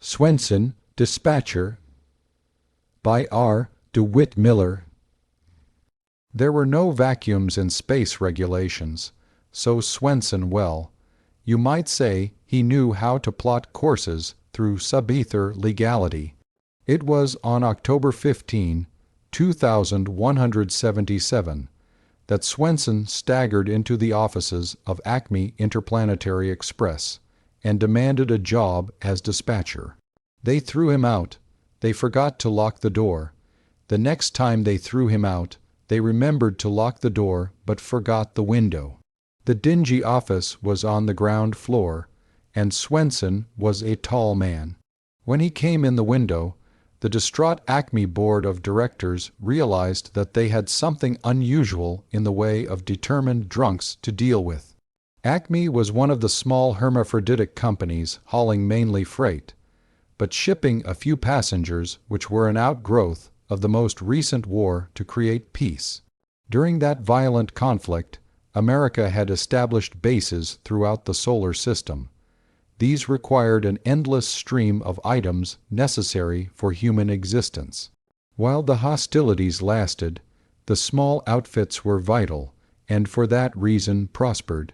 Swenson Dispatcher by R. DeWitt Miller. There were no vacuums in space regulations, so Swenson, well, you might say he knew how to plot courses through sub-ether legality. It was on October 15, 2177, that Swenson staggered into the offices of Acme Interplanetary Express and demanded a job as dispatcher. They threw him out. They forgot to lock the door. The next time they threw him out, they remembered to lock the door but forgot the window. The dingy office was on the ground floor, and Swenson was a tall man. When he came in the window, the distraught Acme board of directors realized that they had something unusual in the way of determined drunks to deal with. Acme was one of the small hermaphroditic companies hauling mainly freight, but shipping a few passengers which were an outgrowth of the most recent war to create peace. During that violent conflict, America had established bases throughout the solar system. These required an endless stream of items necessary for human existence. While the hostilities lasted, the small outfits were vital, and for that reason prospered.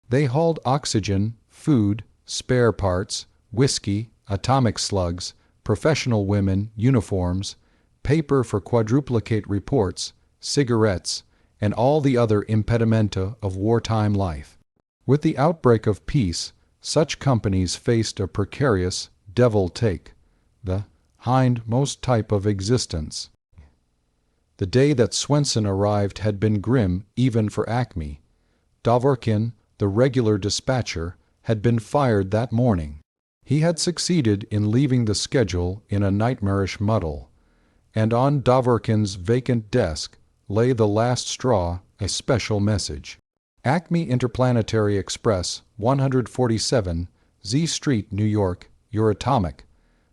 They hauled oxygen, food, spare parts, whiskey, atomic slugs, professional women, uniforms, paper for quadruplicate reports, cigarettes, and all the other impedimenta of wartime life. With the outbreak of peace, such companies faced a precarious devil-take, the hindmost type of existence. The day that Swenson arrived had been grim even for Acme. Dvorkin, the regular dispatcher, had been fired that morning. He had succeeded in leaving the schedule in a nightmarish muddle, and on Dvorkin's vacant desk lay the last straw, a special message. Acme Interplanetary Express, 147, Z Street, New York, your atomic.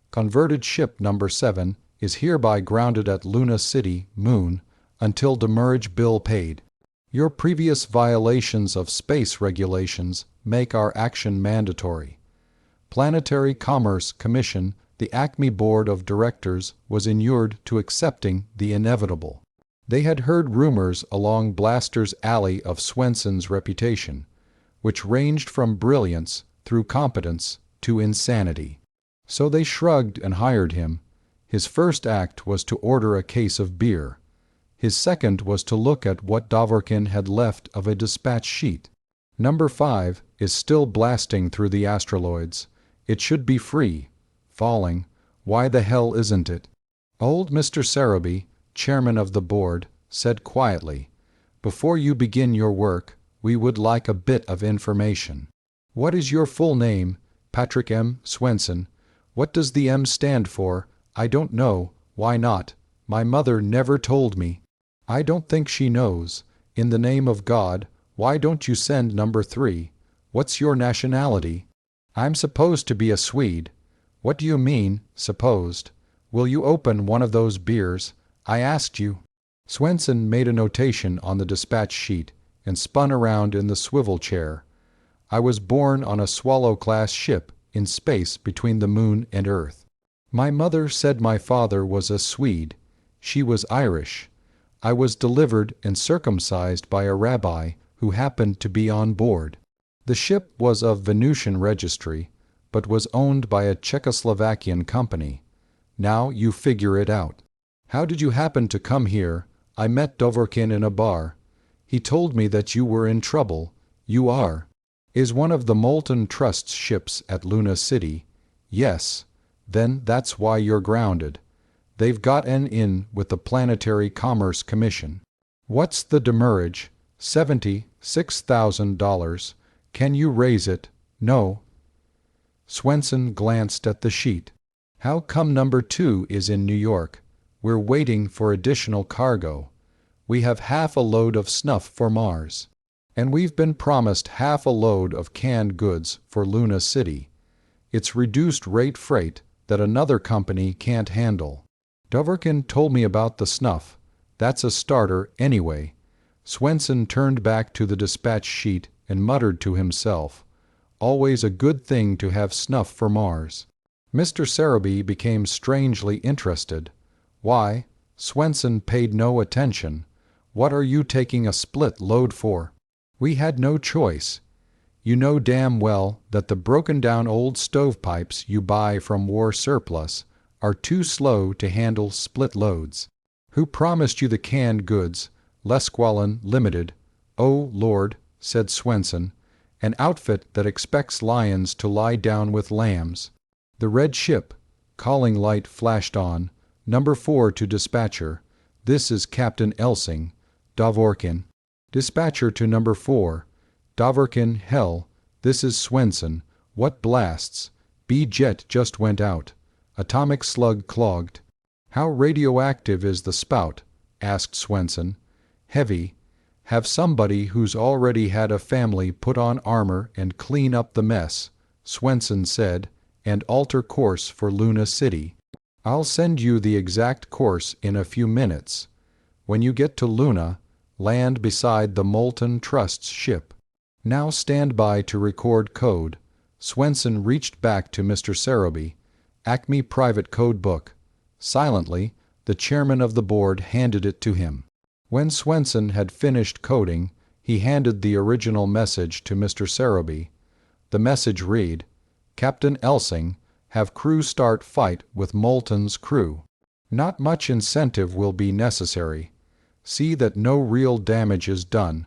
Converted ship number 7 is hereby grounded at Luna City, Moon, until demurrage bill paid. Your previous violations of space regulations make our action mandatory. Planetary Commerce Commission, the Acme Board of Directors, was inured to accepting the inevitable. They had heard rumors along Blaster's alley of Swenson's reputation, which ranged from brilliance through competence to insanity. So they shrugged and hired him. His first act was to order a case of beer. His second was to look at what Dvorkin had left of a dispatch sheet. Number 5 is still blasting through the astroloids. It should be free. Falling. Why the hell isn't it? Old Mr. Sarabee, chairman of the board, said quietly, "Before you begin your work, we would like a bit of information. What is your full name?" "Patrick M. Swenson." "What does the M stand for?" "I don't know." "Why not?" "My mother never told me." "I don't think she knows." "In the name of God, why don't you send number 3? What's your nationality?" "I'm supposed to be a Swede." "What do you mean, supposed?" "Will you open one of those beers? I asked you." Swenson made a notation on the dispatch sheet and spun around in the swivel chair. "I was born on a Swallow-class ship in space between the moon and Earth. My mother said my father was a Swede. She was Irish. I was delivered and circumcised by a rabbi who happened to be on board. The ship was of Venusian registry, but was owned by a Czechoslovakian company. Now you figure it out. How did you happen to come here?" "I met Dvorkin in a bar. He told me that you were in trouble." "You are." "Is one of the Molten Trust's ships at Luna City?" "Yes." "Then that's why you're grounded. They've got an in with the Planetary Commerce Commission." "What's the demurrage?" $76,000. "Can you raise it?" "No." Swenson glanced at the sheet. "How come number 2 is in New York?" "We're waiting for additional cargo. We have half a load of snuff for Mars. And we've been promised half a load of canned goods for Luna City. It's reduced rate freight that another company can't handle." "Dvorkin told me about the snuff. That's a starter, anyway." Swenson turned back to the dispatch sheet and muttered to himself, "Always a good thing to have snuff for Mars." Mr. Sereby became strangely interested. Why, Swenson paid no attention. What are you taking a split load for? We had no choice. You know damn well that the broken-down old stovepipes you buy from war surplus are too slow to handle split loads. Who promised you the canned goods? Lesquallen Limited. Oh, Lord, said Swenson, an outfit that expects lions to lie down with lambs. The red ship. Calling light flashed on. Number 4 to dispatcher. This is Captain Elsing. Dvorkin. Dispatcher to number 4. Dvorkin, hell. This is Swenson. What blasts? B-jet just went out. Atomic slug clogged. How radioactive is the spout? Asked Swenson. Heavy. Have somebody who's already had a family put on armor and clean up the mess, Swenson said, and alter course for Luna City. I'll send you the exact course in a few minutes. When you get to Luna, land beside the Molten Trust's ship. Now stand by to record code. Swenson reached back to Mr. Sereby. Acme Private Code Book. Silently, the chairman of the board handed it to him. When Swenson had finished coding, he handed the original message to Mr. Sereby. The message read, Captain Elsing, have crew start fight with Molten's crew. Not much incentive will be necessary. See that no real damage is done.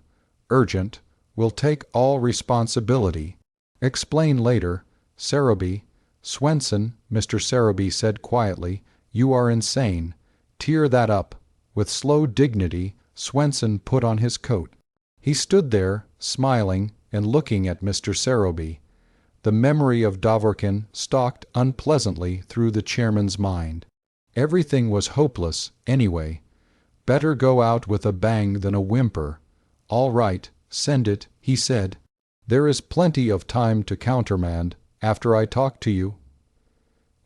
Urgent. Will take all responsibility. Explain later. Sereby. Swenson, Mr. Sereby said quietly, you are insane. Tear that up. With slow dignity, Swenson put on his coat. He stood there, smiling and looking at Mr. Sereby. The memory of Dvorkin stalked unpleasantly through the chairman's mind. Everything was hopeless, anyway. Better go out with a bang than a whimper. All right, send it, he said. There is plenty of time to countermand after I talk to you.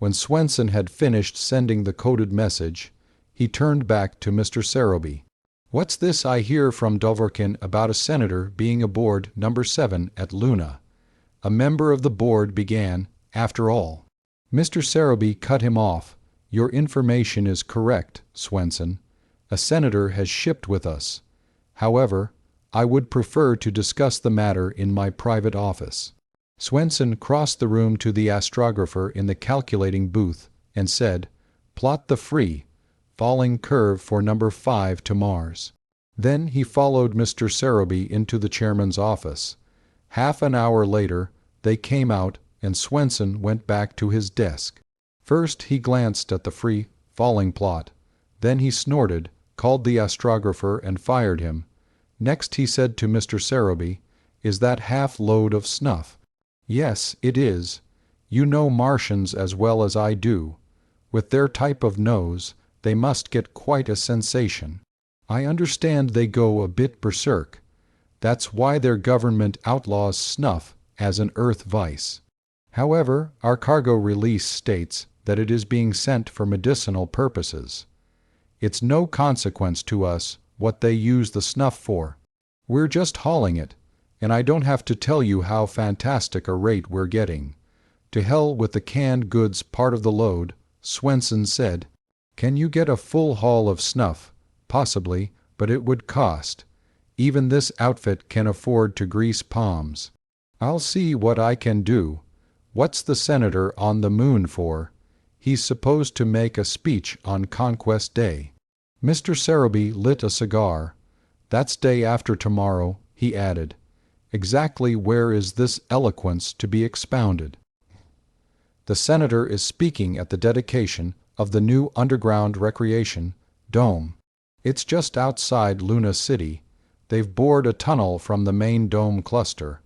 When Swenson had finished sending the coded message, he turned back to Mr. Sereby. What's this I hear from Dvorkin about a senator being aboard number 7 at Luna? A member of the board began, after all. Mr. Sereby cut him off. Your information is correct, Swenson. A senator has shipped with us. However, I would prefer to discuss the matter in my private office. Swenson crossed the room to the astrographer in the calculating booth and said, Plot the free, falling curve for number 5 to Mars. Then he followed Mr. Sereby into the chairman's office. Half an hour later, they came out and Swenson went back to his desk. First he glanced at the free falling plot. Then he snorted, called the astrographer and fired him. Next he said to Mr. Sereby, Is that half load of snuff? Yes, it is. You know Martians as well as I do. With their type of nose, they must get quite a sensation. I understand they go a bit berserk. That's why their government outlaws snuff as an earth vice. However, our cargo release states that it is being sent for medicinal purposes. It's no consequence to us what they use the snuff for. We're just hauling it, and I don't have to tell you how fantastic a rate we're getting. To hell with the canned goods part of the load, Swenson said. Can you get a full haul of snuff? Possibly, but it would cost. Even this outfit can afford to grease palms. I'll see what I can do. What's the senator on the moon for? He's supposed to make a speech on Conquest Day. Mr. Sereby lit a cigar. That's day after tomorrow, he added. Exactly where is this eloquence to be expounded? The senator is speaking at the dedication of the new underground recreation dome. It's just outside Luna City. They've bored a tunnel from the main dome cluster.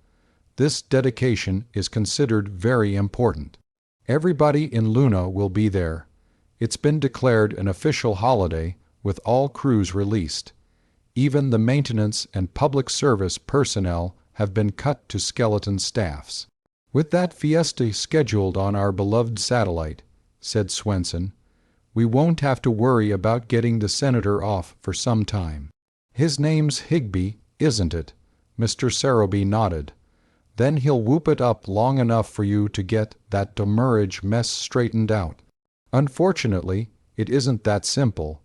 This dedication is considered very important. Everybody in Luna will be there. It's been declared an official holiday with all crews released. Even the maintenance and public service personnel have been cut to skeleton staffs. With that fiesta scheduled on our beloved satellite, said Swenson, we won't have to worry about getting the senator off for some time. His name's Higbee, isn't it? Mr. Sereby nodded. Then he'll whoop it up long enough for you to get that demurrage mess straightened out. Unfortunately, it isn't that simple.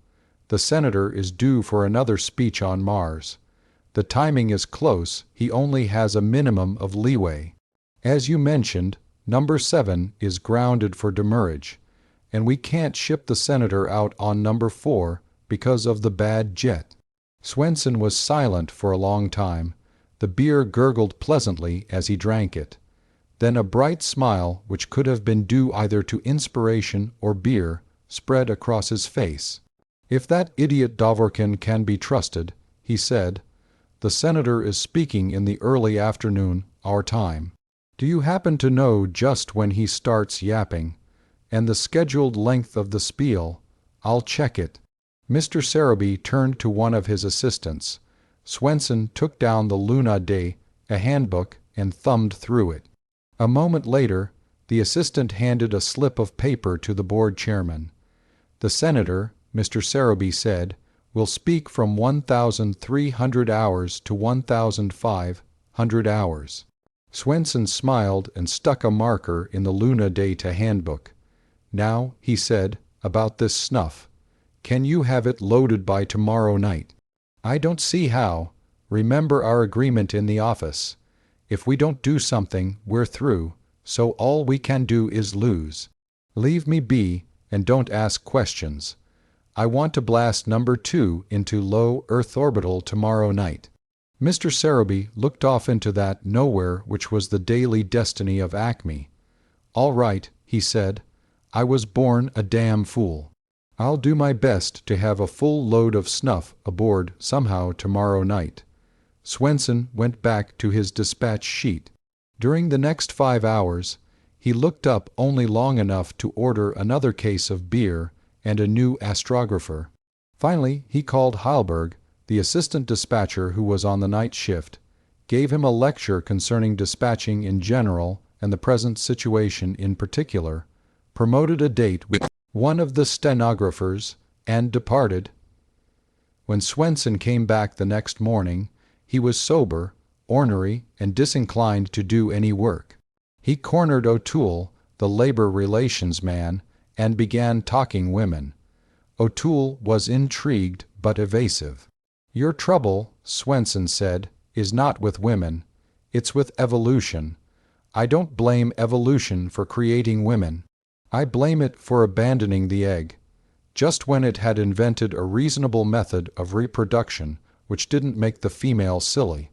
The senator is due for another speech on Mars. The timing is close, he only has a minimum of leeway. As you mentioned, number 7 is grounded for demurrage, and we can't ship the senator out on number 4 because of the bad jet. Swenson was silent for a long time. The beer gurgled pleasantly as he drank it. Then a bright smile, which could have been due either to inspiration or beer, spread across his face. "If that idiot Dvorkin can be trusted," he said, "the senator is speaking in the early afternoon, our time. Do you happen to know just when he starts yapping? And the scheduled length of the spiel? I'll check it." Mr. Sereby turned to one of his assistants. Swenson took down the Luna Day, a handbook, and thumbed through it. A moment later, the assistant handed a slip of paper to the board chairman. "The senator," Mr. Sereby said, "will speak from 1,300 hours to 1,500 hours." Swenson smiled and stuck a marker in the Luna Data handbook. "Now," he said, "about this snuff. Can you have it loaded by tomorrow night?" "I don't see how. Remember our agreement in the office. If we don't do something, we're through, so all we can do is lose. Leave me be, and don't ask questions. I want to blast number 2 into low Earth orbital tomorrow night." Mr. Sereby looked off into that nowhere which was the daily destiny of Acme. "All right," he said. "I was born a damn fool. I'll do my best to have a full load of snuff aboard somehow tomorrow night." Swenson went back to his dispatch sheet. During the next 5 hours, he looked up only long enough to order another case of beer and a new astrographer. Finally, he called Heilberg, the assistant dispatcher who was on the night shift, gave him a lecture concerning dispatching in general and the present situation in particular, promoted a date with one of the stenographers, and departed. When Swenson came back the next morning, he was sober, ornery, and disinclined to do any work. He cornered O'Toole, the labor relations man, and began talking women. O'Toole was intrigued but evasive. "Your trouble," Swenson said, "is not with women. It's with evolution. I don't blame evolution for creating women. I blame it for abandoning the egg, just when it had invented a reasonable method of reproduction which didn't make the female silly,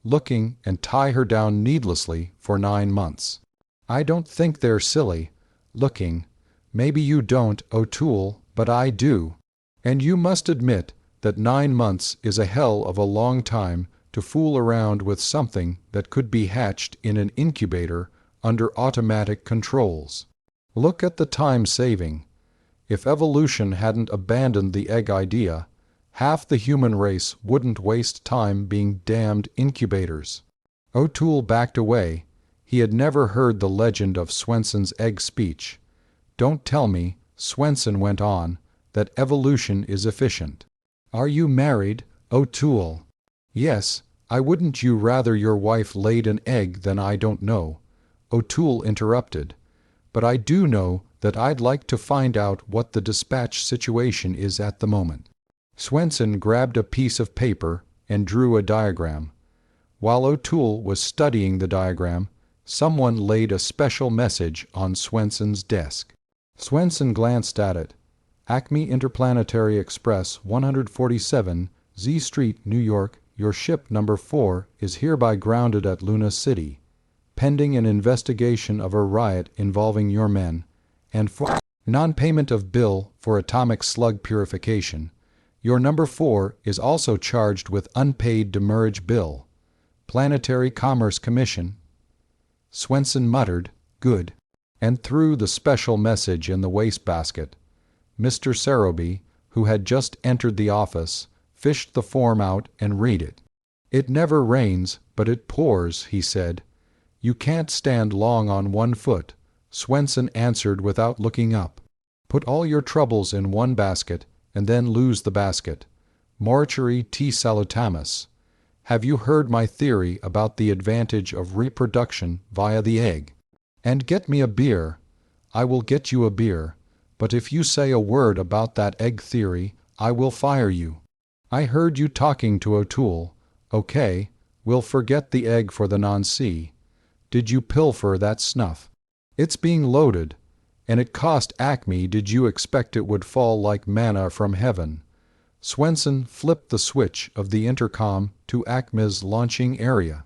looking and tie her down needlessly for 9 months. I don't think they're silly, looking. Maybe you don't, O'Toole, but I do. And you must admit that 9 months is a hell of a long time to fool around with something that could be hatched in an incubator under automatic controls. Look at the time saving. If evolution hadn't abandoned the egg idea, half the human race wouldn't waste time being damned incubators." O'Toole backed away. He had never heard the legend of Swenson's egg speech. "Don't tell me," Swenson went on, "that evolution is efficient." "Are you married, O'Toole?" "Yes. I wouldn't you rather your wife laid an egg than I don't know," O'Toole interrupted. "But I do know that I'd like to find out what the dispatch situation is at the moment." Swenson grabbed a piece of paper and drew a diagram. While O'Toole was studying the diagram, someone laid a special message on Swenson's desk. Swenson glanced at it. "Acme Interplanetary Express 147, Z Street, New York. Your ship number 4 is hereby grounded at Luna City, pending an investigation of a riot involving your men, and for non-payment of bill for atomic slug purification. Your number 4 is also charged with unpaid demurrage bill. Planetary Commerce Commission." Swenson muttered, "Good," and threw the special message in the wastebasket. Mr. Sereby, who had just entered the office, fished the form out and read it. "It never rains, but it pours," he said. "You can't stand long on one foot," Swenson answered without looking up. "Put all your troubles in one basket, and then lose the basket. Mortuary T. salutamus. Have you heard my theory about the advantage of reproduction via the egg? And get me a beer. I will get you a beer. But if you say a word about that egg theory, I will fire you. I heard you talking to O'Toole. Okay, we'll forget the egg for the non-C. Did you pilfer that snuff? It's being loaded, and it cost Acme. Did you expect it would fall like manna from heaven? Swenson flipped the switch of the intercom to Acme's launching area.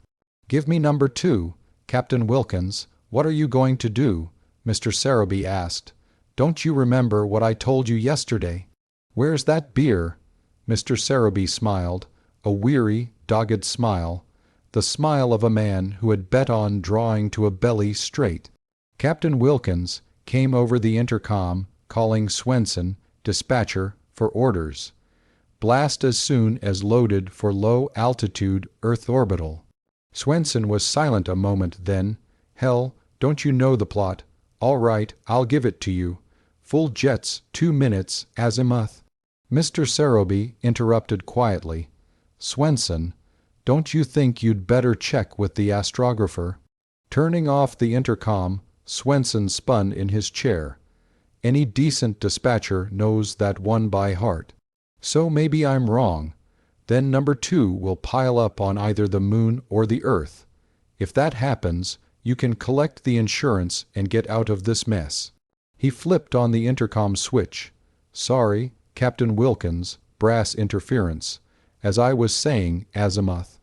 Give me number 2, Captain Wilkins. What are you going to do? Mr. Sarabee asked. Don't you remember what I told you yesterday? Where's that beer? Mr. Sarabee smiled, a weary, dogged smile, the smile of a man who had bet on drawing to a belly straight. Captain Wilkins came over the intercom, calling Swenson Dispatcher for orders. Blast as soon as loaded for low-altitude Earth orbital. Swenson was silent a moment, then, Hell, don't you know the plot? All right, I'll give it to you. Full jets, 2 minutes, azimuth. Mr. Sarabee interrupted quietly. Swenson, don't you think you'd better check with the astrographer? Turning off the intercom, Swenson spun in his chair. Any decent dispatcher knows that one by heart. So maybe I'm wrong. Then number 2 will pile up on either the moon or the Earth. If that happens, you can collect the insurance and get out of this mess. He flipped on the intercom switch. Sorry, Captain Wilkins, brass interference. As I was saying, azimuth.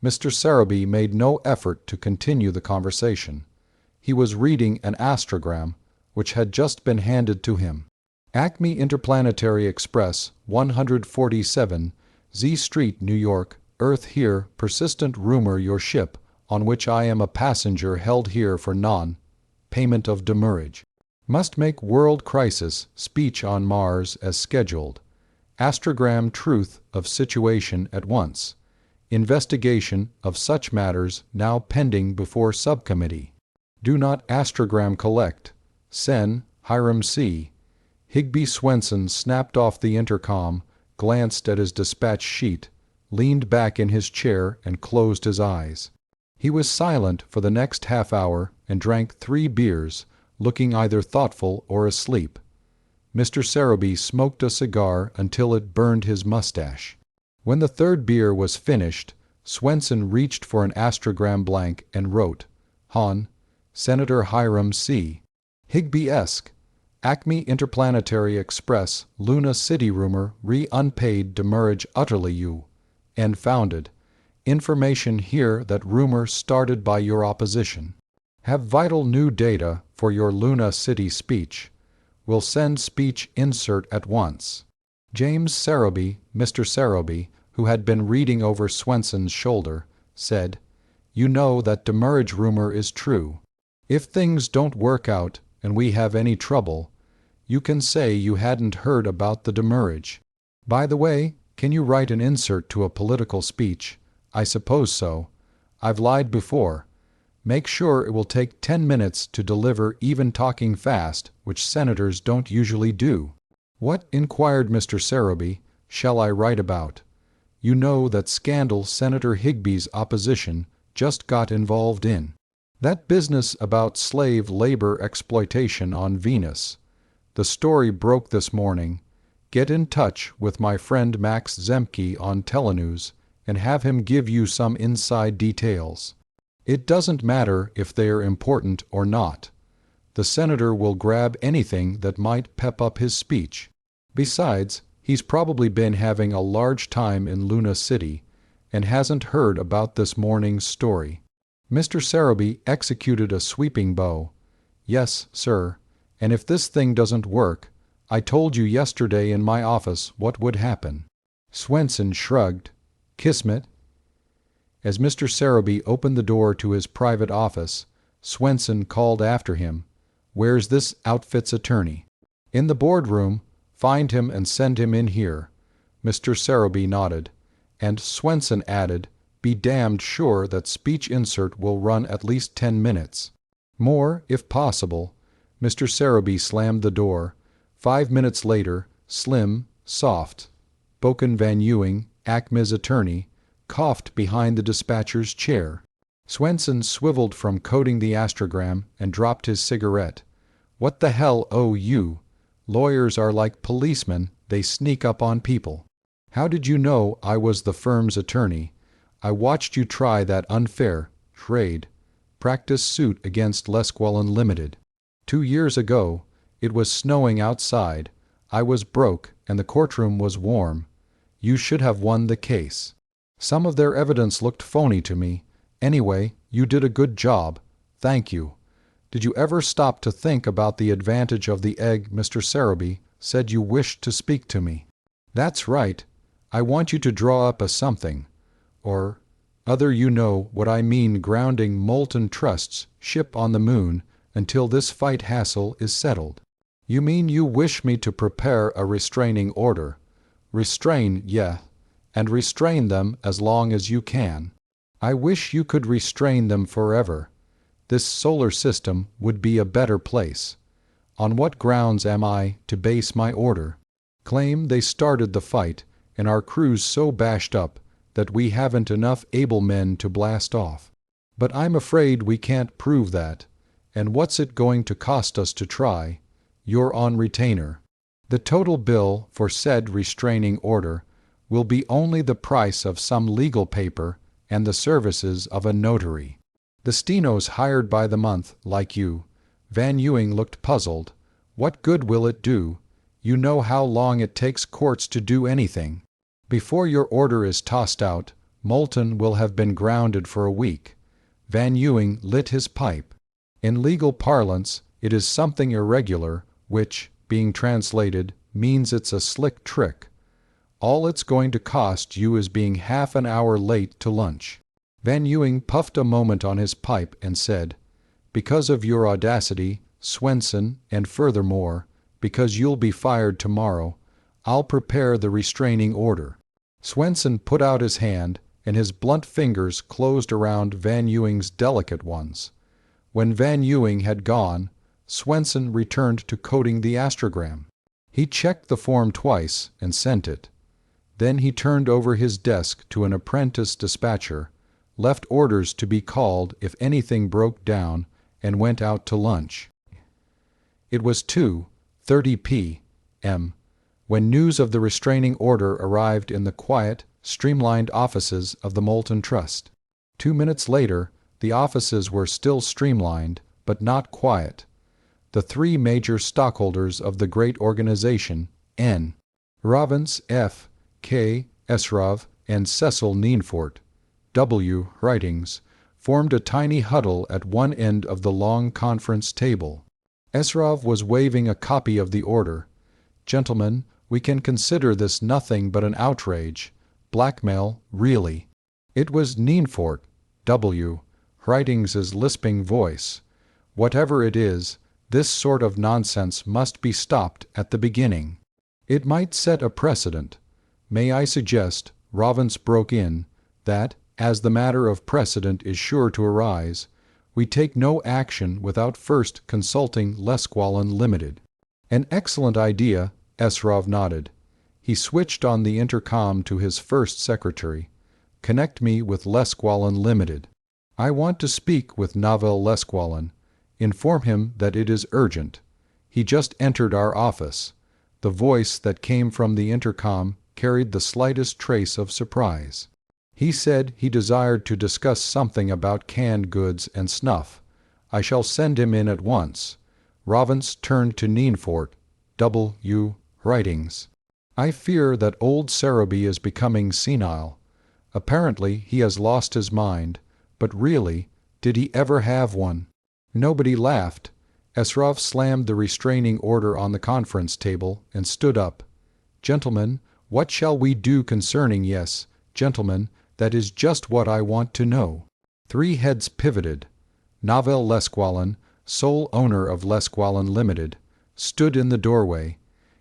Mr. Sarabee made no effort to continue the conversation. He was reading an astrogram, which had just been handed to him. Acme Interplanetary Express, 147, Z Street, New York, Earth here, persistent rumor your ship, on which I am a passenger held here for payment of demurrage. Must make world crisis speech on Mars as scheduled. Astrogram truth of situation at once. Investigation of such matters now pending before subcommittee. Do not astrogram collect. Sen, Hiram C. Higby Swenson snapped off the intercom, glanced at his dispatch sheet, leaned back in his chair and closed his eyes. He was silent for the next half hour and drank 3 beers, looking either thoughtful or asleep. Mr. Sarabee smoked a cigar until it burned his mustache. When the 3rd beer was finished, Swenson reached for an astrogram blank and wrote, Hon, Senator Hiram C. Higby-esque. Acme Interplanetary Express, Luna City rumor, unpaid demurrage utterly you. And founded. Information here that rumor started by your opposition. Have vital new data for your Luna City speech. Will send speech insert at once. James Sarabee, Mr. Sarabee, who had been reading over Swenson's shoulder, said, You know that demurrage rumor is true. If things don't work out and we have any trouble, you can say you hadn't heard about the demurrage. By the way, can you write an insert to a political speech? I suppose so. I've lied before. Make sure it will take 10 minutes to deliver, even talking fast, which senators don't usually do. What, inquired Mr. Sarabee, shall I write about? You know that scandal Senator Higby's opposition just got involved in. That business about slave labor exploitation on Venus. The story broke this morning. Get in touch with my friend Max Zemke on Telenews and have him give you some inside details. It doesn't matter if they are important or not. The senator will grab anything that might pep up his speech. Besides, he's probably been having a large time in Luna City and hasn't heard about this morning's story. Mr. Sarabee executed a sweeping bow. Yes, sir, and if this thing doesn't work, I told you yesterday in my office what would happen. Swenson shrugged. Kismet. As Mr. Sarabee opened the door to his private office, Swenson called after him, Where's this outfit's attorney? In the boardroom. Find him and send him in here. Mr. Sarabee nodded, and Swenson added, Be damned sure that speech insert will run at least 10 minutes. More, if possible. Mr. Sarabee slammed the door. 5 minutes later, slim, soft, Boken Van Ewing, Acme's attorney, coughed behind the dispatcher's chair. Swenson swiveled from coding the astrogram and dropped his cigarette. "What the hell, oh you? Lawyers are like policemen, they sneak up on people. How did you know I was the firm's attorney? I watched you try that unfair trade practice suit against Lesquelin Limited. 2 years ago, it was snowing outside, I was broke, and the courtroom was warm. You should have won the case. Some of their evidence looked phony to me. Anyway, you did a good job. Thank you. Did you ever stop to think about the advantage of the egg? Mr. Sereby said you wished to speak to me." "That's right. I want you to draw up a something. Or other, you know what I mean, grounding molten trusts, ship on the moon, until this fight hassle is settled." "You mean you wish me to prepare a restraining order?" "Restrain, yeah, and restrain them as long as you can. I wish you could restrain them forever. This solar system would be a better place. On what grounds am I to base my order?" "Claim they started the fight, and our crew's so bashed up that we haven't enough able men to blast off. But I'm afraid we can't prove that. And what's it going to cost us to try? You're on retainer. The total bill for said restraining order will be only the price of some legal paper and the services of a notary. The stenos hired by the month, like you." Van Ewing looked puzzled. "What good will it do? You know how long it takes courts to do anything. Before your order is tossed out, Moulton will have been grounded for a week." Van Ewing lit his pipe. "In legal parlance, it is something irregular, which, being translated, means it's a slick trick. All it's going to cost you is being half an hour late to lunch." Van Ewing puffed a moment on his pipe and said, "Because of your audacity, Swenson, and furthermore, because you'll be fired tomorrow, I'll prepare the restraining order." Swenson put out his hand, and his blunt fingers closed around Van Ewing's delicate ones. When Van Ewing had gone, Swenson returned to coding the astrogram. He checked the form twice and sent it. Then he turned over his desk to an apprentice dispatcher, left orders to be called if anything broke down, and went out to lunch. It was 2:30 p.m. when news of the restraining order arrived in the quiet, streamlined offices of the Moulton Trust. 2 minutes later, the offices were still streamlined, but not quiet. The 3 major stockholders of the great organization, N. Rovens, F. K. Esrov, and Cecil Nienfort, W. Writings, formed a tiny huddle at one end of the long conference table. Esrov was waving a copy of the order. "Gentlemen, we can consider this nothing but an outrage. Blackmail, really." It was Nienfort, W. Writings's lisping voice. "Whatever it is, this sort of nonsense must be stopped at the beginning. It might set a precedent. May I suggest," Rovens broke in, "that, as the matter of precedent is sure to arise, we take no action without first consulting Lesquelin Limited." "An excellent idea," Esrov nodded. He switched on the intercom to his first secretary. "Connect me with Lesquelin Limited. I want to speak with Navel Lesquelin. Inform him that it is urgent. He just entered our office." The voice that came from the intercom carried the slightest trace of surprise. "He said he desired to discuss something about canned goods and snuff. I shall send him in at once." Rovens turned to Nienfort, W. Writings. "I fear that old Sereby is becoming senile. Apparently he has lost his mind, but really, did he ever have one?" Nobody laughed. Esrov slammed the restraining order on the conference table and stood up. "Gentlemen, what shall we do concerning—" "Yes, gentlemen, that is just what I want to know." 3 heads pivoted. Navel Lesquelin, sole owner of Lesquelin Limited, stood in the doorway.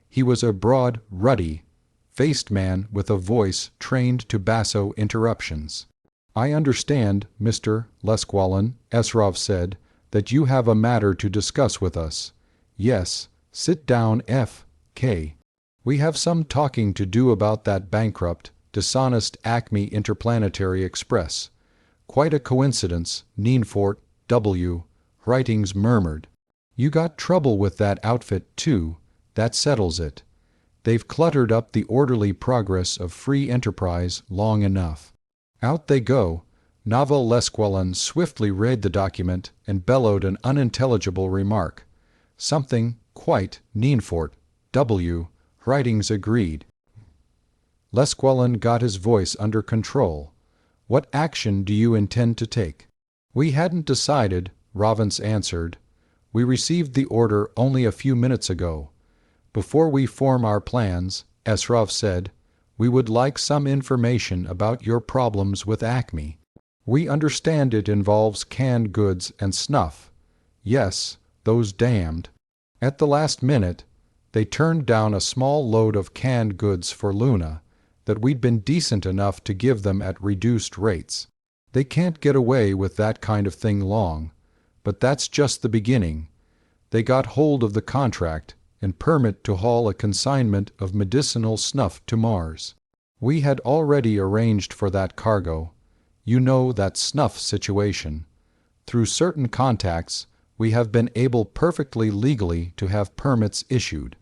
He was a broad, ruddy-faced man with a voice trained to basso interruptions. "I understand, Mr. Lesquelin," Esrov said, "that you have a matter to discuss with us." "Yes, sit down, F. K. We have some talking to do about that bankrupt, dishonest Acme Interplanetary Express. Quite a coincidence, Nienfort, W. Writings murmured. You got trouble with that outfit, too. That settles it. They've cluttered up the orderly progress of free enterprise long enough. Out they go. Naval Lesquelin swiftly read the document and bellowed an unintelligible remark. Something, quite, Nienfort, W. Writings agreed. Lesquelin got his voice under control. What action do you intend to take? We hadn't decided, Rovance answered. We received the order only a few minutes ago. Before we form our plans, Esrov said, we would like some information about your problems with Acme. We understand it involves canned goods and snuff. Yes, those damned. At the last minute, they turned down a small load of canned goods for Luna that we'd been decent enough to give them at reduced rates. They can't get away with that kind of thing long, but that's just the beginning. They got hold of the contract and permit to haul a consignment of medicinal snuff to Mars. We had already arranged for that cargo. You know that snuff situation. Through certain contacts, we have been able perfectly legally to have permits issued.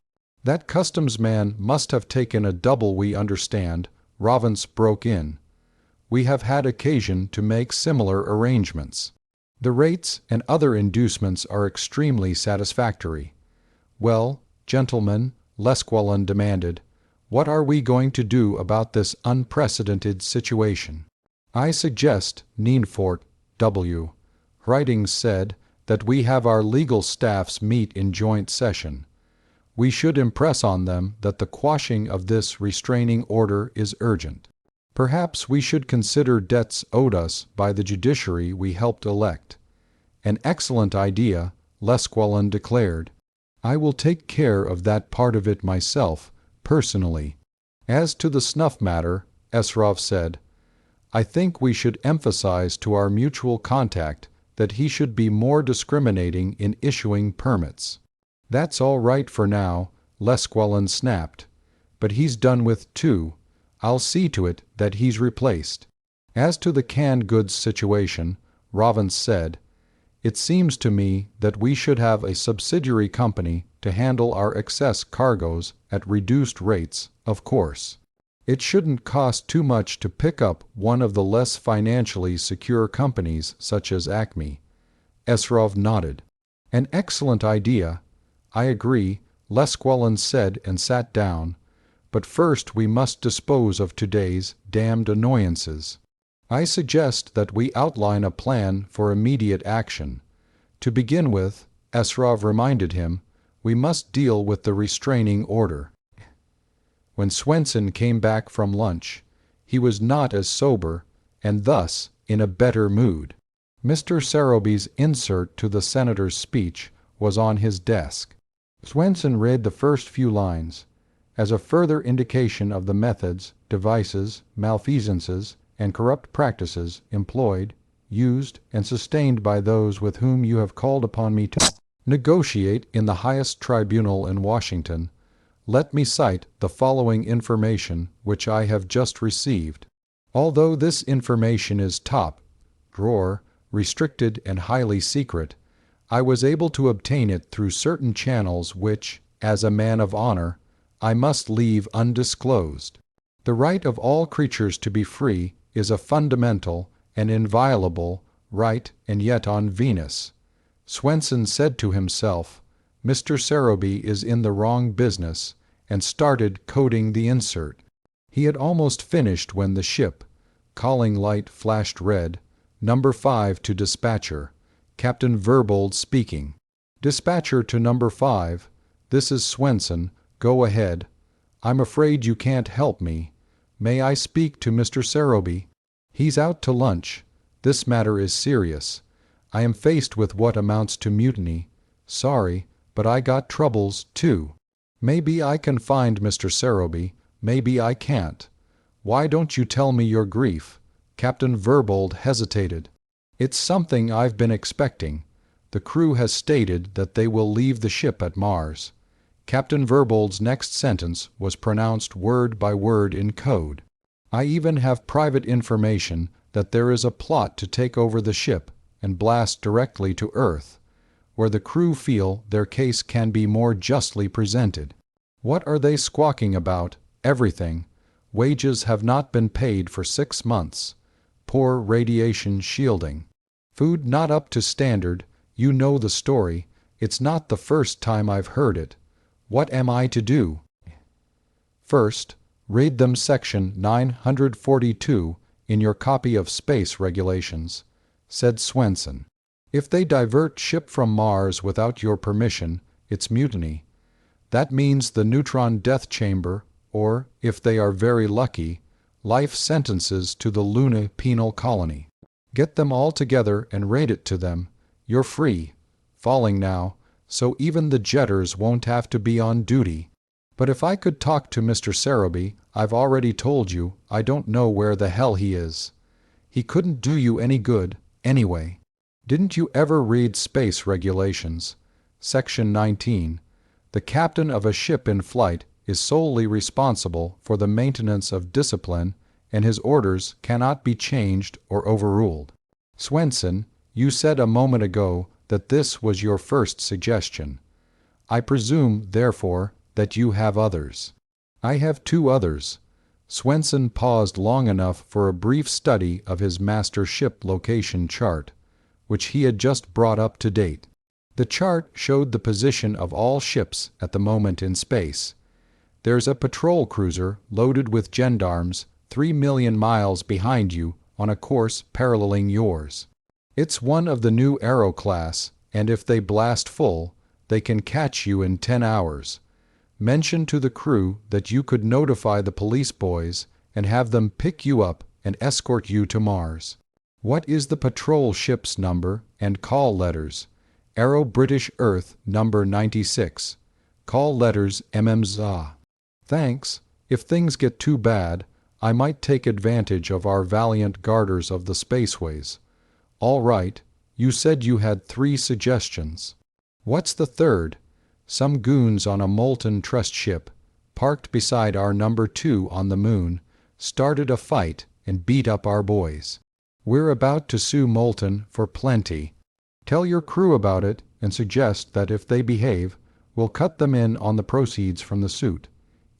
That customs man must have taken a double, we understand, Rovance broke in. We have had occasion to make similar arrangements. The rates and other inducements are extremely satisfactory. Well, gentlemen, Lesquelin demanded, what are we going to do about this unprecedented situation? I suggest, Nienfort, W. Writings said, that we have our legal staffs meet in joint session. We should impress on them that the quashing of this restraining order is urgent. Perhaps we should consider debts owed us by the judiciary we helped elect. An excellent idea, Lesquelin declared. I will take care of that part of it myself, personally. As to the snuff matter, Esrov said, I think we should emphasize to our mutual contact that he should be more discriminating in issuing permits. That's all right for now, Lesquelin snapped. But he's done with too. I'll see to it that he's replaced. As to the canned goods situation, Rovance said, it seems to me that we should have a subsidiary company to handle our excess cargoes at reduced rates, of course. It shouldn't cost too much to pick up one of the less financially secure companies such as Acme. Esrov nodded. An excellent idea. I agree, Lesquelin said and sat down. But first we must dispose of today's damned annoyances. I suggest that we outline a plan for immediate action. To begin with, Esrov reminded him, we must deal with the restraining order. When Swenson came back from lunch, he was not as sober, and thus in a better mood. Mr. Seroby's insert to the senator's speech was on his desk. Swenson read the first few lines. As a further indication of the methods, devices, malfeasances, and corrupt practices employed, used, and sustained by those with whom you have called upon me to negotiate in the highest tribunal in Washington, let me cite the following information which I have just received. Although this information is top drawer, restricted and highly secret, I was able to obtain it through certain channels which, as a man of honor, I must leave undisclosed. The right of all creatures to be free is a fundamental and inviolable right, and yet on Venus. Swenson said to himself, Mr. Seroby is in the wrong business, and started coding the insert. He had almost finished when the ship, calling light flashed red, Number 5 to Dispatcher, Captain Verbold speaking. Dispatcher to Number 5, this is Swenson, go ahead. I'm afraid you can't help me. May I speak to Mr. Seroby? He's out to lunch. This matter is serious. I am faced with what amounts to mutiny. Sorry, but I got troubles, too. Maybe I can find Mr. Seroby, maybe I can't. Why don't you tell me your grief? Captain Verbold hesitated. It's something I've been expecting. The crew has stated that they will leave the ship at Mars. Captain Verbold's next sentence was pronounced word by word in code. I even have private information that there is a plot to take over the ship and blast directly to Earth, where the crew feel their case can be more justly presented. What are they squawking about? Everything. Wages have not been paid for 6 months. Poor radiation shielding. Food not up to standard. You know the story. It's not the first time I've heard it. What am I to do? First, read them section 942 in your copy of Space Regulations, said Swenson. If they divert ship from Mars without your permission, it's mutiny. That means the neutron death chamber, or, if they are very lucky, life sentences to the Luna penal colony. Get them all together and raid it to them. You're free. Falling now, so even the jetters won't have to be on duty. But if I could talk to Mr. Seroby, I've already told you I don't know where the hell he is. He couldn't do you any good, anyway. Didn't you ever read Space Regulations? Section 19. The captain of a ship in flight is solely responsible for the maintenance of discipline, and his orders cannot be changed or overruled. Swenson, you said a moment ago that this was your first suggestion. I presume, therefore, that you have others. I have 2 others. Swenson paused long enough for a brief study of his master ship location chart, which he had just brought up to date. The chart showed the position of all ships at the moment in space. There's a patrol cruiser loaded with gendarmes 3 million miles behind you on a course paralleling yours. It's one of the new Aero class, and if they blast full, they can catch you in 10 hours. Mention to the crew that you could notify the police boys and have them pick you up and escort you to Mars. What is the patrol ship's number and call letters? Aero British Earth number 96. Call letters MMZA. Thanks. If things get too bad, I might take advantage of our valiant guarders of the spaceways. All right, you said you had 3 suggestions. What's the third? Some goons on a molten trust ship, parked beside our number 2 on the moon, started a fight and beat up our boys. We're about to sue Molten for plenty. Tell your crew about it and suggest that if they behave, we'll cut them in on the proceeds from the suit,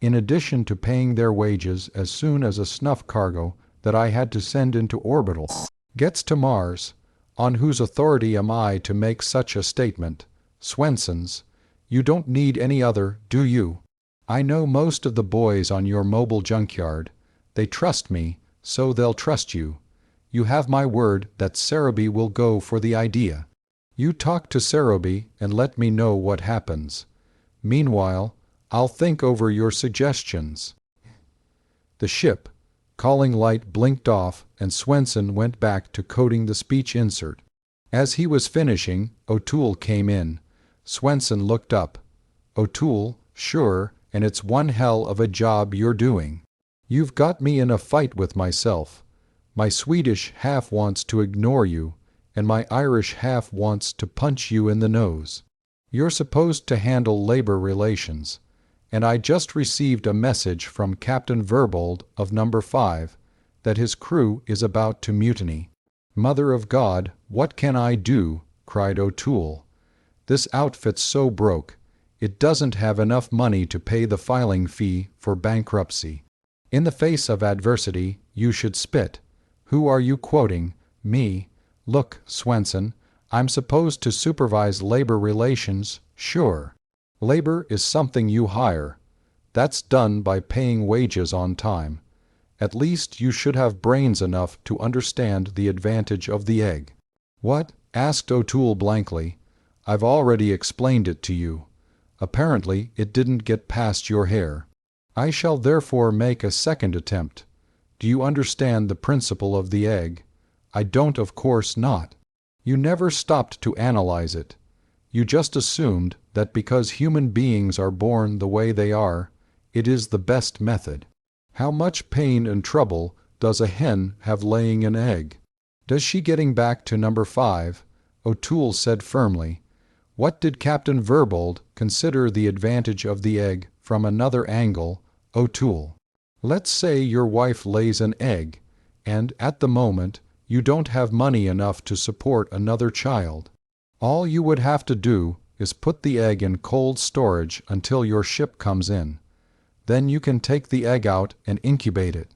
in addition to paying their wages as soon as a snuff cargo that I had to send into orbital gets to Mars. On whose authority am I to make such a statement? Swenson's. You don't need any other, do you? I know most of the boys on your mobile junkyard. They trust me, so they'll trust you. You have my word that Seroby will go for the idea. You talk to Seroby and let me know what happens. Meanwhile, I'll think over your suggestions. The ship, calling light blinked off, and Swenson went back to coding the speech insert. As he was finishing, O'Toole came in. Swenson looked up. O'Toole, sure, and it's one hell of a job you're doing. You've got me in a fight with myself. My Swedish half wants to ignore you, and my Irish half wants to punch you in the nose. You're supposed to handle labor relations, and I just received a message from Captain Verbold of number 5 that his crew is about to mutiny. Mother of God, what can I do? Cried O'Toole. This outfit's so broke, it doesn't have enough money to pay the filing fee for bankruptcy. In the face of adversity, you should spit. Who are you quoting? Me. Look, Swenson, I'm supposed to supervise labor relations, sure. Labor is something you hire. That's done by paying wages on time. At least you should have brains enough to understand the advantage of the egg. What? Asked O'Toole blankly. I've already explained it to you. Apparently it didn't get past your hair. I shall therefore make a second attempt. Do you understand the principle of the egg? I don't, of course not. You never stopped to analyze it. You just assumed that because human beings are born the way they are, it is the best method. How much pain and trouble does a hen have laying an egg? Does she getting back to number 5? O'Toole said firmly. What did Captain Verbold consider the advantage of the egg from another angle? O'Toole. Let's say your wife lays an egg, and at the moment you don't have money enough to support another child. All you would have to do is put the egg in cold storage until your ship comes in. Then you can take the egg out and incubate it.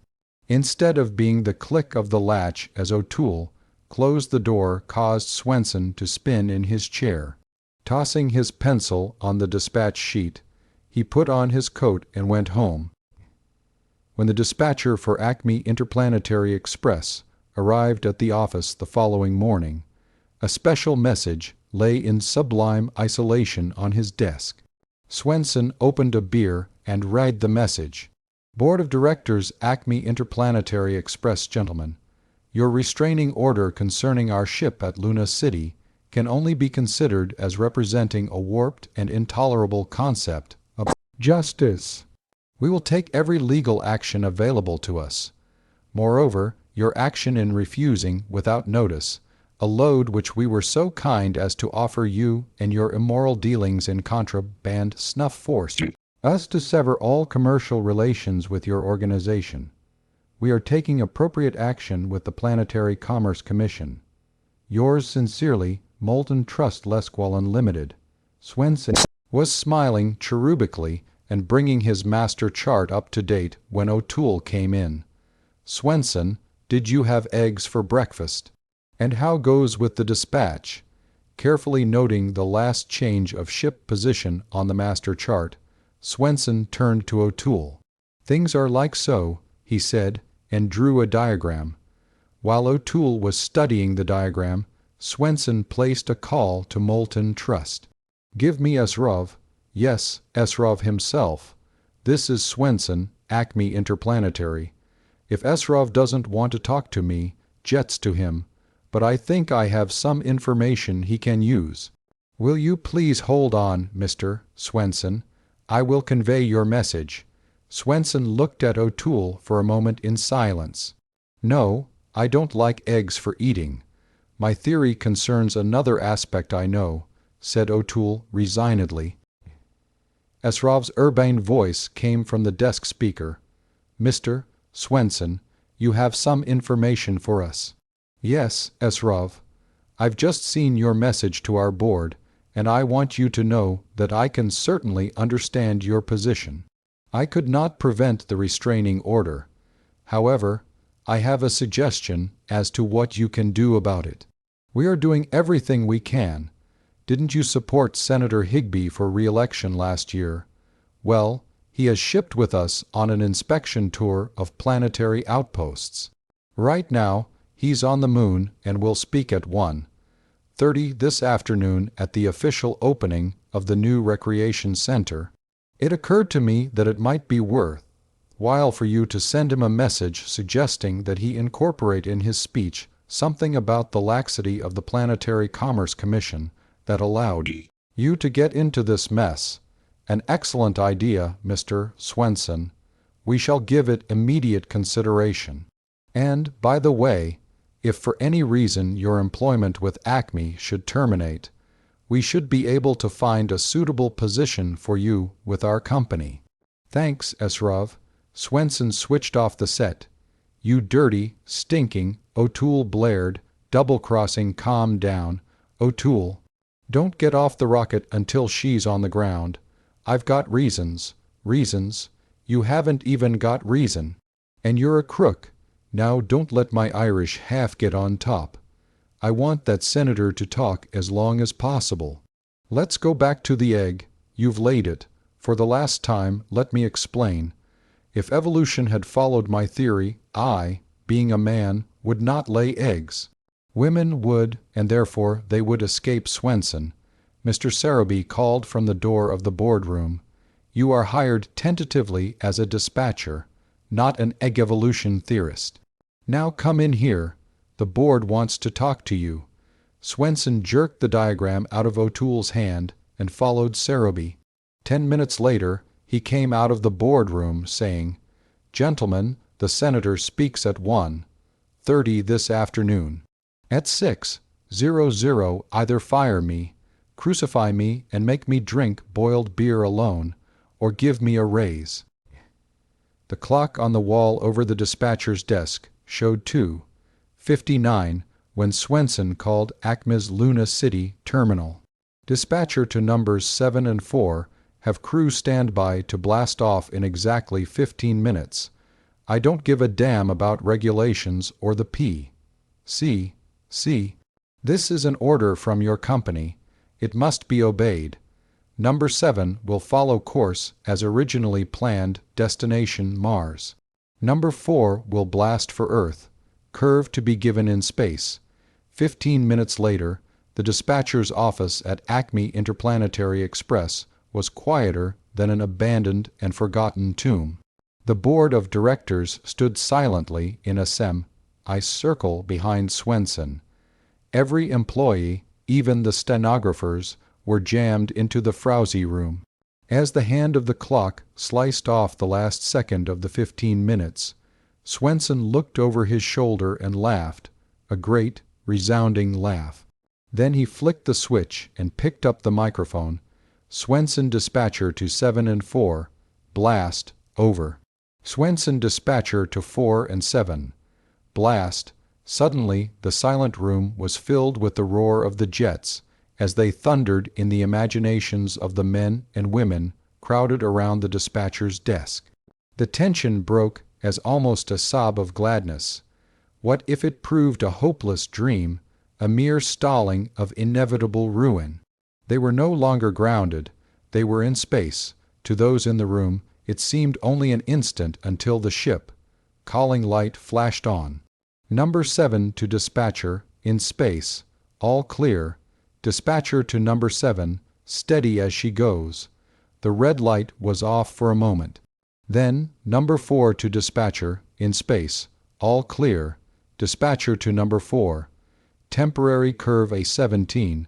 Instead of being the click of the latch as O'Toole closed the door caused Swenson to spin in his chair. Tossing his pencil on the dispatch sheet, he put on his coat and went home. When the dispatcher for Acme Interplanetary Express arrived at the office the following morning, a special message lay in sublime isolation on his desk. Swenson opened a beer and read the message. Board of Directors, Acme Interplanetary Express gentlemen, your restraining order concerning our ship at Luna City can only be considered as representing a warped and intolerable concept of justice. We will take every legal action available to us. Moreover, your action in refusing, without notice, a load which we were so kind as to offer you and your immoral dealings in contraband snuff forced us to sever all commercial relations with your organization. We are taking appropriate action with the Planetary Commerce Commission. Yours sincerely, Molten Trust Lesqual Unlimited. Swenson was smiling cherubically and bringing his master chart up to date when O'Toole came in. Swenson, did you have eggs for breakfast? And how goes with the dispatch? Carefully noting the last change of ship position on the master chart, Swenson turned to O'Toole. Things are like so, he said, and drew a diagram. While O'Toole was studying the diagram, Swenson placed a call to Molten Trust. Give me Esrov. Yes, Esrov himself. This is Swenson, Acme Interplanetary. If Esrov doesn't want to talk to me, jets to him, but I think I have some information he can use. Will you please hold on, Mr. Swenson? I will convey your message. Swenson looked at O'Toole for a moment in silence. No, I don't like eggs for eating. My theory concerns another aspect I know, said O'Toole resignedly. Esrov's urbane voice came from the desk speaker. Mr. Swenson, you have some information for us. Yes, Esrov. I've just seen your message to our board, and I want you to know that I can certainly understand your position. I could not prevent the restraining order. However, I have a suggestion as to what you can do about it. We are doing everything we can. Didn't you support Senator Higbee for re-election last year? Well, he has shipped with us on an inspection tour of planetary outposts. Right now, he's on the moon and will speak at 1:30 this afternoon at the official opening of the new recreation center. It occurred to me that it might be worthwhile for you to send him a message suggesting that he incorporate in his speech something about the laxity of the Planetary Commerce Commission that allowed you to get into this mess. An excellent idea, Mr. Swenson. We shall give it immediate consideration. And, by the way, if for any reason your employment with Acme should terminate, we should be able to find a suitable position for you with our company. Thanks, Esrov. Swenson switched off the set. You dirty, stinking, O'Toole blared, double-crossing. Calm down, O'Toole. Don't get off the rocket until she's on the ground. I've got reasons. Reasons? You haven't even got reason. And you're a crook. Now don't let my Irish half get on top. I want that senator to talk as long as possible. Let's go back to the egg. You've laid it. For the last time, let me explain. If evolution had followed my theory, I, being a man, would not lay eggs. Women would, and therefore they would escape Swenson. Mr. Sarabee called from the door of the boardroom. You are hired tentatively as a dispatcher, not an egg evolution theorist. Now come in here. The board wants to talk to you. Swenson jerked the diagram out of O'Toole's hand and followed Sarabee. 10 minutes later, he came out of the boardroom saying, Gentlemen, the senator speaks at 1:30 this afternoon. At 6:00, either fire me, crucify me and make me drink boiled beer alone, or give me a raise. The clock on the wall over the dispatcher's desk showed 2:59 when Swenson called Acme's Luna City terminal. Dispatcher to numbers 7 and 4 have crew standby to blast off in exactly 15 minutes. I don't give a damn about regulations or the P.C. This is an order from your company. It must be obeyed. Number 7 will follow course as originally planned, destination Mars. Number 4 will blast for Earth, curve to be given in space. 15 minutes later, the dispatcher's office at Acme Interplanetary Express was quieter than an abandoned and forgotten tomb. The board of directors stood silently in a circle behind Swenson. Every employee, even the stenographers, were jammed into the frowsy room. As the hand of the clock sliced off the last second of the 15 minutes, Swenson looked over his shoulder and laughed, a great, resounding laugh. Then he flicked the switch and picked up the microphone. Swenson Dispatcher to 7 and 4. Blast. Over. Swenson Dispatcher to 4 and 7. Blast. Suddenly the silent room was filled with the roar of the jets as they thundered in the imaginations of the men and women crowded around the dispatcher's desk. The tension broke as almost a sob of gladness. What if it proved a hopeless dream, a mere stalling of inevitable ruin? They were no longer grounded. They were in space. To those in the room, it seemed only an instant until the ship, calling light, flashed on. Number 7 to dispatcher, in space, all clear. Dispatcher to number 7, steady as she goes. The red light was off for a moment. Then number 4 to dispatcher, in space, all clear. Dispatcher to number 4, temporary curve A17,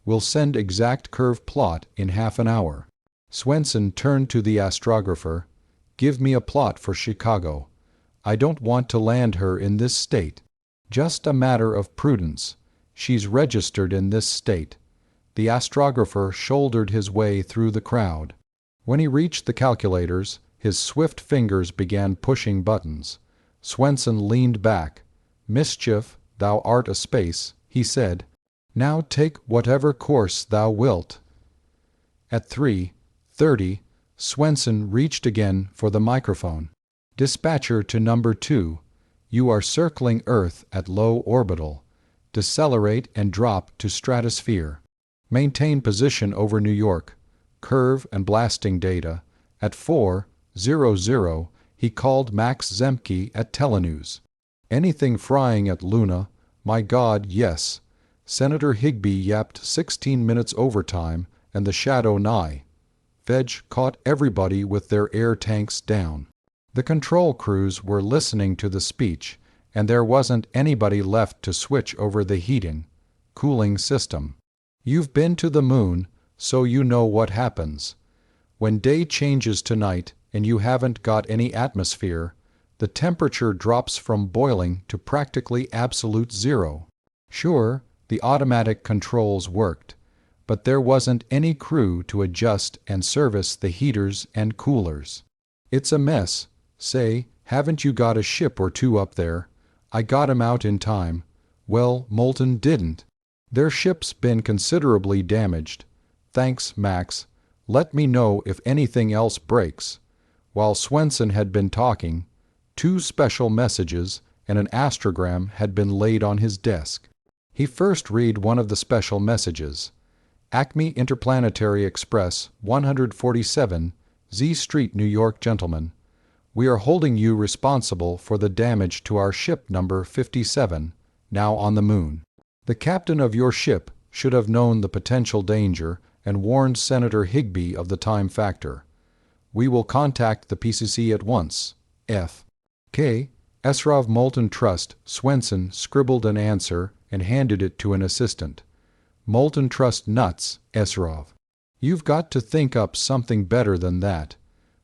will send exact curve plot in half an hour. Swenson turned to the astrographer. Give me a plot for Chicago. I don't want to land her in this state. Just a matter of prudence. She's registered in this state. The astrographer shouldered his way through the crowd. When he reached the calculators, his swift fingers began pushing buttons. Swenson leaned back. Mischief, thou art a space, he said. Now take whatever course thou wilt. At 3:30, Swenson reached again for the microphone. Dispatcher to number 2, you are circling Earth at low orbital. Decelerate and drop to stratosphere. Maintain position over New York. Curve and blasting data. At 4:00, he called Max Zemke at Telenews. Anything frying at Luna? My God, yes. Senator Higbee yapped 16 minutes overtime and the shadow nigh. Fedge caught everybody with their air tanks down. The control crews were listening to the speech, and there wasn't anybody left to switch over the heating, cooling system. You've been to the moon, so you know what happens. When day changes to night and you haven't got any atmosphere, the temperature drops from boiling to practically absolute zero. Sure, the automatic controls worked, but there wasn't any crew to adjust and service the heaters and coolers. It's a mess. Say, haven't you got a ship or two up there? I got 'em out in time. Well, Moulton didn't. Their ship's been considerably damaged. Thanks, Max. Let me know if anything else breaks. While Swenson had been talking, 2 special messages and an astrogram had been laid on his desk. He first read one of the special messages. Acme Interplanetary Express, 147, Z Street, New York, gentlemen. We are holding you responsible for the damage to our ship number 57, now on the moon. The captain of your ship should have known the potential danger and warned Senator Higbee of the time factor. We will contact the PCC at once. F. K. Esrov Moulton Trust. Swenson scribbled an answer and handed it to an assistant. Moulton Trust nuts, Esrov. You've got to think up something better than that.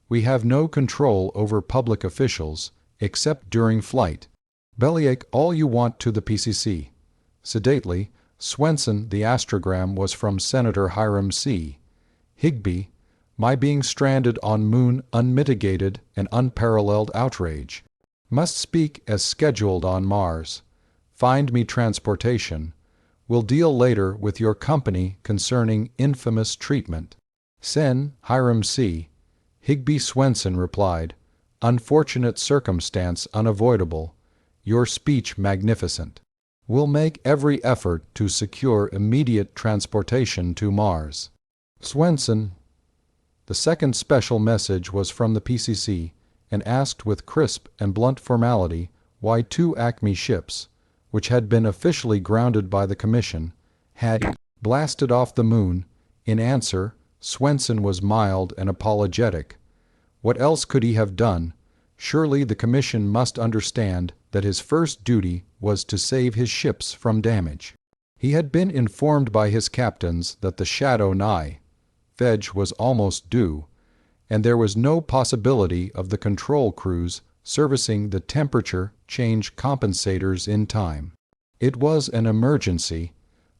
We have no control over public officials, except during flight. Bellyache all you want to the PCC. Sedately, Swenson, the astrogram was from Senator Hiram C. Higbee. My being stranded on Moon unmitigated and unparalleled outrage. Must speak as scheduled on Mars. Find me transportation. Will deal later with your company concerning infamous treatment. Sen, Hiram C. Higby Swenson replied, Unfortunate circumstance unavoidable. Your speech magnificent. Will make every effort to secure immediate transportation to Mars. Swenson. The second special message was from the PCC and asked with crisp and blunt formality why 2 Acme ships, which had been officially grounded by the Commission, had blasted off the Moon. In answer, Swenson was mild and apologetic. What else could he have done? Surely the Commission must understand that his first duty was to save his ships from damage. He had been informed by his captains that the shadow nigh, Fedge, was almost due, and there was no possibility of the control crews servicing the temperature change compensators in time. It was an emergency.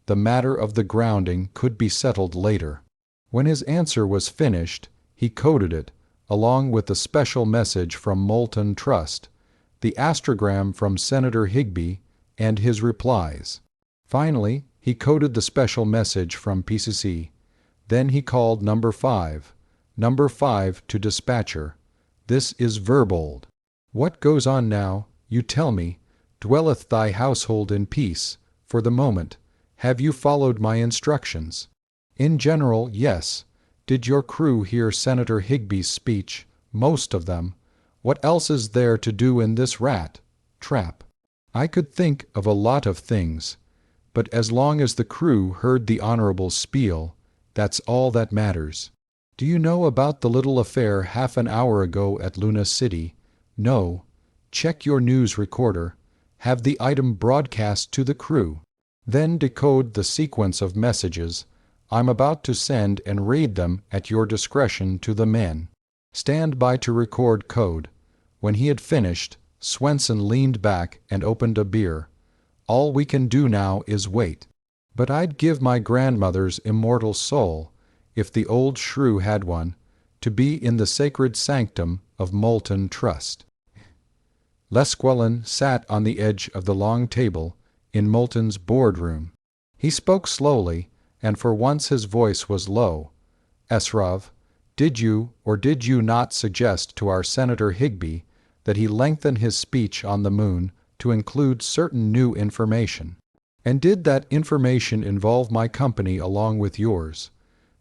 The matter of the grounding could be settled later. When his answer was finished, he coded it, along with the special message from Moulton Trust, the astrogram from Senator Higby, and his replies. Finally, he coded the special message from PCC. Then he called number 5. Number 5 to dispatcher. This is Verbold. What goes on now, you tell me? Dwelleth thy household in peace, for the moment? Have you followed my instructions? In general, yes. Did your crew hear Senator Higby's speech? Most of them. What else is there to do in this trap? I could think of a lot of things, but as long as the crew heard the honorable spiel, that's all that matters. Do you know about the little affair half an hour ago at Luna City? No. Check your news recorder. Have the item broadcast to the crew. Then decode the sequence of messages I'm about to send and read them at your discretion to the men. Stand by to record code. When he had finished, Swenson leaned back and opened a beer. All we can do now is wait. But I'd give my grandmother's immortal soul, if the old shrew had one, to be in the sacred sanctum of Moulton Trust. Lesquelin sat on the edge of the long table in Moulton's boardroom. He spoke slowly, and for once his voice was low. Esrov, did you or did you not suggest to our Senator Higby that he lengthen his speech on the Moon to include certain new information? And did that information involve my company along with yours?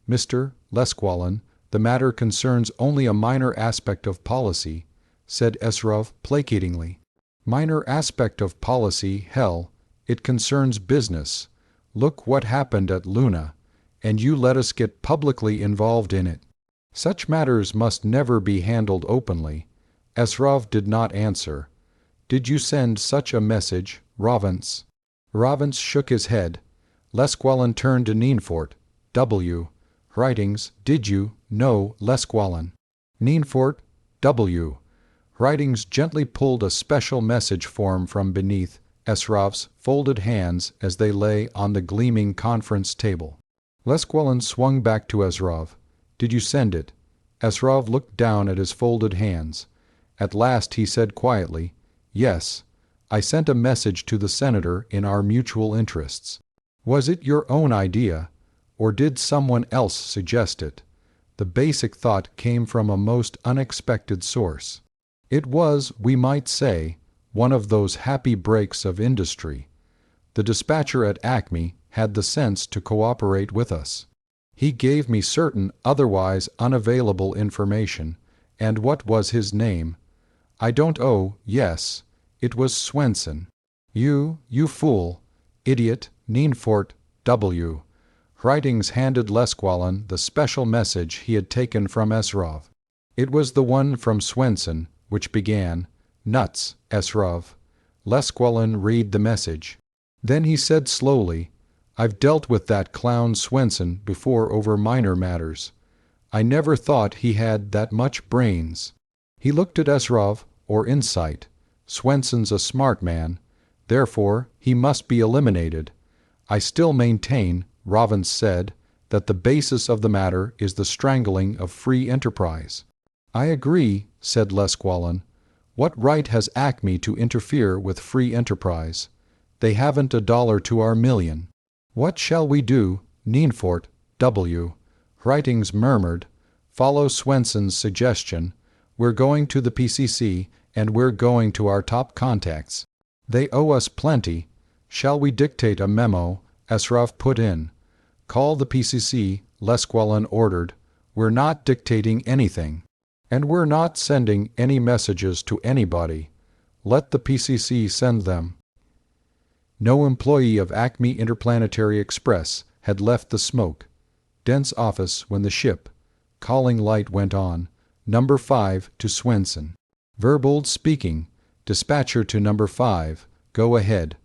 Mr. Lesquelin, the matter concerns only a minor aspect of policy, said Esrov placatingly. Minor aspect of policy, hell, it concerns business. Look what happened at Luna, and you let us get publicly involved in it. Such matters must never be handled openly. Esrov did not answer. Did you send such a message, Rovance? Rovance shook his head. Lesquelin turned to Nienfort. W. Writings, did you? No, Lesquelin. Nienfort. W. Writings gently pulled a special message form from beneath Esrov's folded hands as they lay on the gleaming conference table. Lesquelin swung back to Esrov. Did you send it? Esrov looked down at his folded hands. At last he said quietly, Yes. I sent a message to the senator in our mutual interests. Was it your own idea, or did someone else suggest it? The basic thought came from a most unexpected source. It was, we might say, one of those happy breaks of industry. The dispatcher at Acme had the sense to cooperate with us. He gave me certain otherwise unavailable information, and what was his name? I don't yes. It was Swenson. You fool, idiot, Nienfort, W. Writings handed Lesquelin the special message he had taken from Esrov. It was the one from Swenson, which began, Nuts, Esrov. Lesquelin read the message. Then he said slowly, I've dealt with that clown Swenson before over minor matters. I never thought he had that much brains. He looked at Esrov, or insight. Swenson's a smart man, therefore he must be eliminated. I still maintain, Rovance said, that the basis of the matter is the strangling of free enterprise. I agree, said Lesquallen. What right has Acme to interfere with free enterprise? They haven't $1 to our million. What shall we do? Nienfort, W. Writings murmured, follow Swenson's suggestion. We're going to the PCC, and we're going to our top contacts. They owe us plenty. Shall we dictate a memo? Ashraf put in. Call the PCC, Lesquallen ordered. We're not dictating anything. And we're not sending any messages to anybody. Let the PCC send them. No employee of Acme Interplanetary Express had left the smoke, dense office when the ship, calling light went on. Number 5 to Swenson. Verbold speaking. Dispatcher to number 5. Go ahead.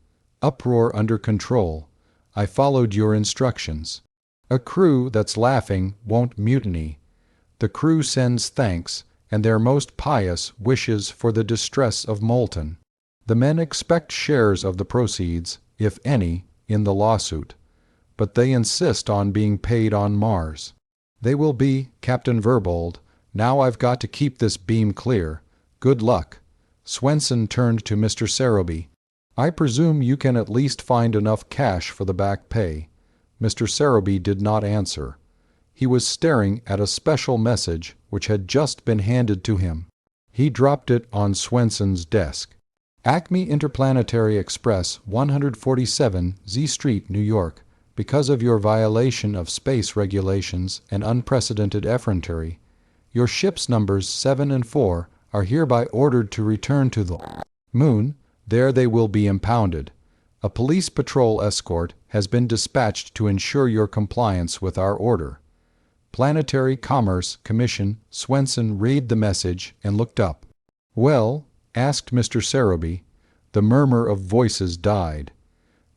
Uproar under control. I followed your instructions. A crew that's laughing won't mutiny. The crew sends thanks and their most pious wishes for the distress of Moulton. The men expect shares of the proceeds, if any, in the lawsuit, but they insist on being paid on Mars. They will be, Captain Verbold. Now I've got to keep this beam clear. Good luck. Swenson turned to Mr. Seroby. I presume you can at least find enough cash for the back pay. Mr. Seroby did not answer. He was staring at a special message which had just been handed to him. He dropped it on Swenson's desk. Acme Interplanetary Express, 147 Z Street, New York. Because of your violation of space regulations and unprecedented effrontery, your ship's numbers 7 and 4 are hereby ordered to return to the Moon. There they will be impounded. A police patrol escort has been dispatched to ensure your compliance with our order. Planetary Commerce Commission. Swenson read the message and looked up. Well? Asked Mr. Seroby. The murmur of voices died.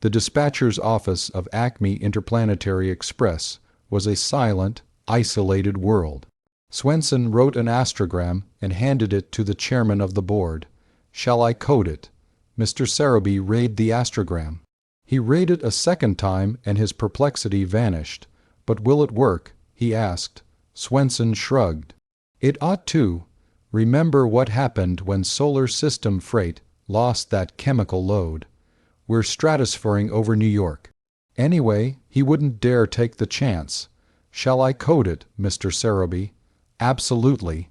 The dispatcher's office of Acme Interplanetary Express was a silent, isolated world. Swenson wrote an astrogram and handed it to the chairman of the board. Shall I code it? Mr. Seroby read the astrogram. He read it a second time and his perplexity vanished. But will it work? He asked. Swenson shrugged. It ought to. Remember what happened when Solar System freight lost that chemical load. We're stratospherring over New York. Anyway, he wouldn't dare take the chance. Shall I code it, Mr. Seroby? Absolutely.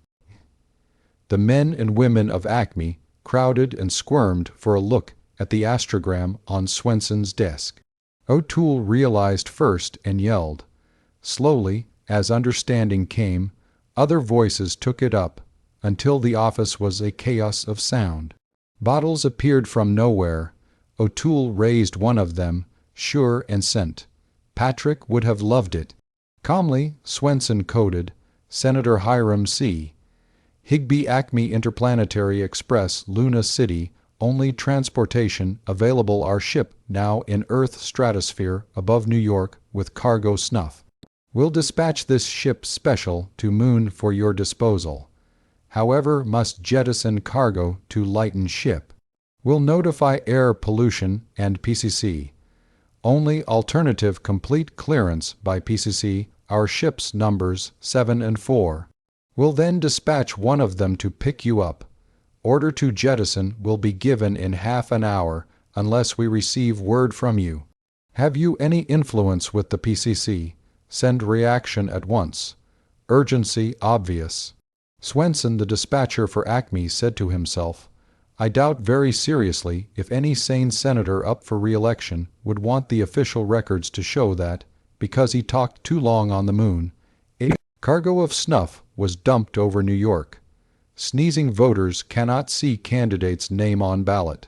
The men and women of Acme crowded and squirmed for a look at the astrogram on Swenson's desk. O'Toole realized first and yelled. Slowly, as understanding came, other voices took it up, until the office was a chaos of sound. Bottles appeared from nowhere. O'Toole raised one of them, sure and sent. Patrick would have loved it. Calmly, Swenson coded, Senator Hiram C. Higbee Acme Interplanetary Express, Luna City, only transportation available our ship now in Earth stratosphere above New York with cargo snuff. We'll dispatch this ship special to Moon for your disposal. However, must jettison cargo to lighten ship. We'll notify air pollution and PCC. Only alternative complete clearance by PCC our ship's numbers 7 and 4. We'll then dispatch one of them to pick you up. Order to jettison will be given in half an hour unless we receive word from you. Have you any influence with the PCC? Send reaction at once. Urgency obvious. Swenson, the dispatcher for Acme, said to himself, I doubt very seriously if any sane senator up for re-election would want the official records to show that, because he talked too long on the Moon, a cargo of snuff was dumped over New York. Sneezing voters cannot see candidate's name on ballot.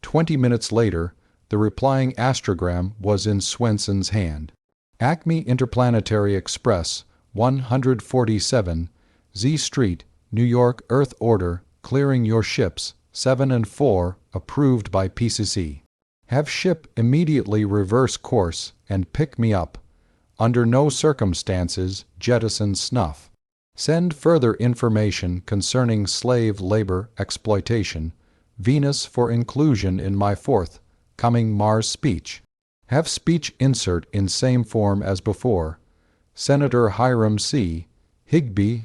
20 minutes later, the replying astrogram was in Swenson's hand. Acme Interplanetary Express, 147, Z Street, New York, Earth order, clearing your ships, 7 and 4, approved by PCC. Have ship immediately reverse course and pick me up. Under no circumstances jettison snuff. Send further information concerning slave labor exploitation, Venus for inclusion in my forthcoming Mars speech. Have speech insert in same form as before. Senator Hiram C. Higbee.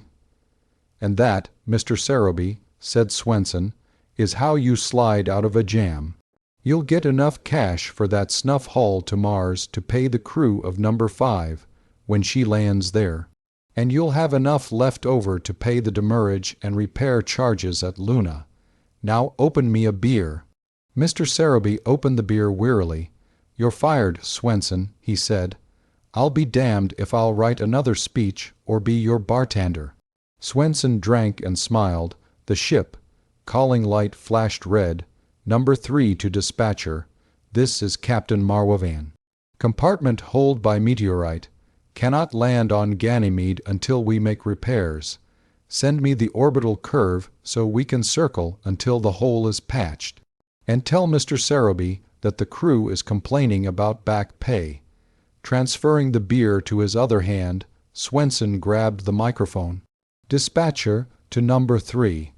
And that, Mr. Seroby, said Swenson, is how you slide out of a jam. You'll get enough cash for that snuff haul to Mars to pay the crew of number 5 when she lands there. And you'll have enough left over to pay the demurrage and repair charges at Luna. Now open me a beer." Mr. Seroby opened the beer wearily. "You're fired, Swenson," he said. "I'll be damned if I'll write another speech or be your bartender." Swenson drank and smiled. The ship. Calling light flashed red. "Number 3 to dispatcher. This is Captain Marwavan. Compartment holed by meteorite. Cannot land on Ganymede until we make repairs. Send me the orbital curve so we can circle until the hole is patched. And tell Mr. Seroby that the crew is complaining about back pay." Transferring the beer to his other hand, Swenson grabbed the microphone. "Dispatcher to number 3.